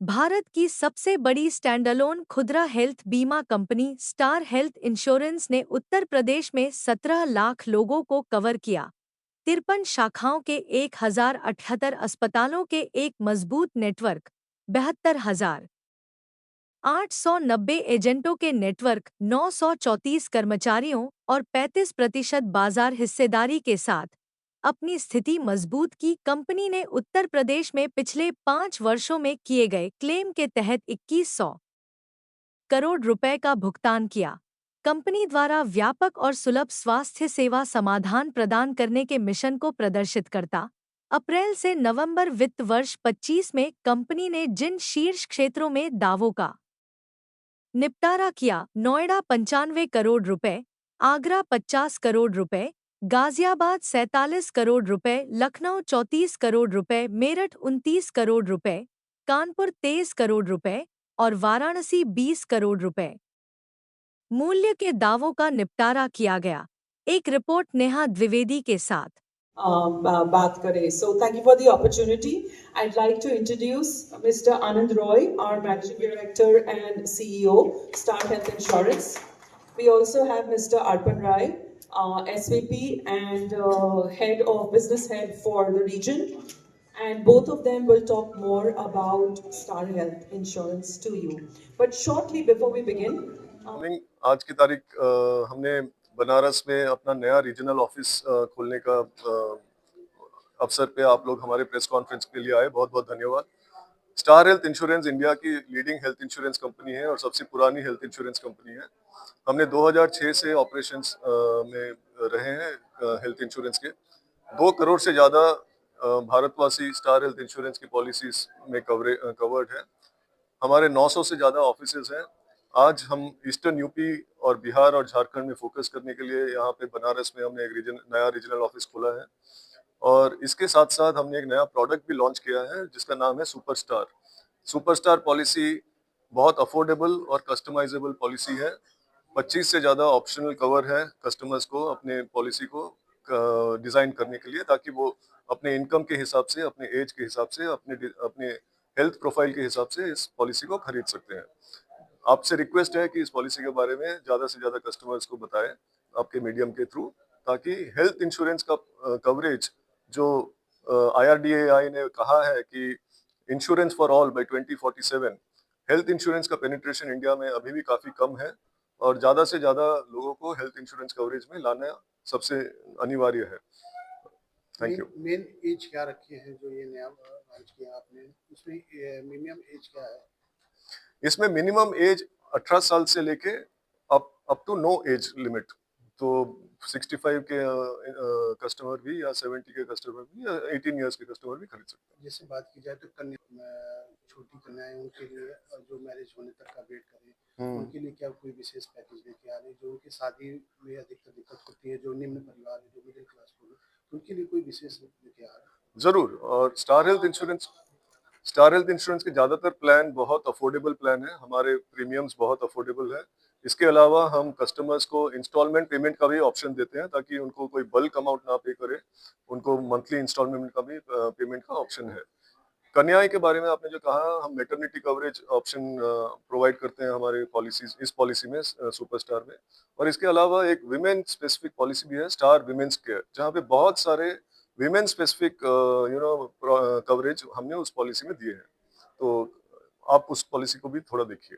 भारत की सबसे बड़ी स्टैंडअलोन खुदरा हेल्थ बीमा कंपनी स्टार हेल्थ इंश्योरेंस ने उत्तर प्रदेश में 17 लाख लोगों को कवर किया। 53 शाखाओं के 1078 अस्पतालों के एक मजबूत नेटवर्क, 72,890 एजेंटों के नेटवर्क, 934 कर्मचारियों और 35% बाजार हिस्सेदारी के साथ अपनी स्थिति मजबूत की। कंपनी ने उत्तर प्रदेश में पिछले 5 वर्षों में किए गए क्लेम के तहत 2100 करोड़ रुपए का भुगतान किया। कंपनी द्वारा व्यापक और सुलभ स्वास्थ्य सेवा समाधान प्रदान करने के मिशन को प्रदर्शित करता। अप्रैल से नवंबर वित्त वर्ष 25 में कंपनी ने जिन शीर्ष क्षेत्रों में दावों का निपटारा किया: नोएडा 95 करोड़ रुपए, आगरा 50 करोड़ रुपए, गाजियाबाद 47 करोड़ रुपए, लखनऊ 34 करोड़ रुपए, मेरठ 29 करोड़ रुपए, कानपुर 23 करोड़ रुपए और वाराणसी 20 करोड़ रुपए मूल्य के दावों का निपटारा किया गया। एक रिपोर्ट नेहा द्विवेदी के साथ। बात करें। So thank you for the opportunity. I'd like to introduce Mr. Anand Roy, our Managing Director and CEO, Star Health Insurance. We also have Mr. Arpan Rai, SVP and Head of Business Head for the region. And both of them will talk more about Star Health Insurance to you. But shortly before we begin, आज की तारीख हमने बनारस में अपना नया regional office खोलने का अवसर पे आप लोग हमारे प्रेस कॉन्फ्रेंस के लिए आए, बहुत बहुत धन्यवाद। स्टार हेल्थ इंश्योरेंस इंडिया की लीडिंग हेल्थ इंश्योरेंस कंपनी है और सबसे पुरानी हेल्थ इंश्योरेंस कंपनी है। हमने 2006 से ऑपरेशंस में रहे हैं हेल्थ इंश्योरेंस के। 2 करोड़ से ज़्यादा भारतवासी स्टार हेल्थ इंश्योरेंस की पॉलिसीज में कवर्ड है। हमारे 900 से ज़्यादा ऑफिसेज हैं। आज हम ईस्टर्न यूपी और बिहार और झारखंड में फोकस करने के लिए यहाँ पे बनारस में हमने एक नया रीजनल ऑफिस खोला है और इसके साथ साथ हमने एक नया प्रोडक्ट भी लॉन्च किया है जिसका नाम है सुपरस्टार। सुपरस्टार पॉलिसी बहुत अफोर्डेबल और कस्टमाइजेबल पॉलिसी है। 25 से ज़्यादा ऑप्शनल कवर है कस्टमर्स को अपने पॉलिसी को डिज़ाइन करने के लिए, ताकि वो अपने इनकम के हिसाब से, अपने एज के हिसाब से, अपने हेल्थ प्रोफाइल के हिसाब से इस पॉलिसी को खरीद सकते हैं। आपसे रिक्वेस्ट है कि इस पॉलिसी के बारे में ज़्यादा से ज़्यादा कस्टमर्स को बताएं आपके मीडियम के थ्रू, ताकि हेल्थ इंश्योरेंस का कवरेज जो IRDAI ने कहा है कि insurance for all by 2047, health insurance का पेनिट्रेशन इंडिया में अभी भी काफ़ी कम है और ज़्यादा से ज़्यादा लोगों को हेल्थ इंश्योरेंस कवरेज में लाना सबसे अनिवार्य है। Thank you. मेन एज क्या रखी है जो ये नया लॉन्च किया आपने, उसमें मिनिमम एज क्या है? इसमें मिनिमम एज 18 साल से लेके up to no age limit, तो 65 के कस्टमर भी या 70 के कस्टमर भी या 18 इयर्स के कस्टमर भी खरीद सकते हैं। जैसे बात की जाए तो छोटी कन्याएं, उनके लिए जो मैरिज होने तक का वेट करें, उनके लिए क्या कोई विशेष पैकेज लेके आ रहे हैं? जो उनकी शादी में अधिकतर दिक्कत होती है, जो निम्न परिवार है, जो मिडिल क्लास लोग हैं, उनके लिए कोई विशेष लेके आ रहे हैं? जरूर। और स्टार हेल्थ इंश्योरेंस के ज़्यादातर प्लान बहुत अफोर्डेबल प्लान है। हमारे प्रीमियम्स बहुत अफोर्डेबल है। इसके अलावा हम कस्टमर्स को इंस्टॉलमेंट पेमेंट का भी ऑप्शन देते हैं, ताकि उनको कोई बल्क अमाउंट ना पे करे, उनको मंथली इंस्टॉलमेंट का भी पेमेंट का ऑप्शन है। कन्याएं के बारे में आपने जो कहा, हम मैटरनिटी कवरेज ऑप्शन प्रोवाइड करते हैं हमारे पॉलिसीज, इस पॉलिसी में सुपरस्टार में। और इसके अलावा एक विमेन स्पेसिफिक पॉलिसी भी है, स्टार विमेन्स केयर, जहाँ पे बहुत सारे विमेन स्पेसिफिक कवरेज हमने उस पॉलिसी में दिए हैं। तो आप उस पॉलिसी को भी थोड़ा देखिए।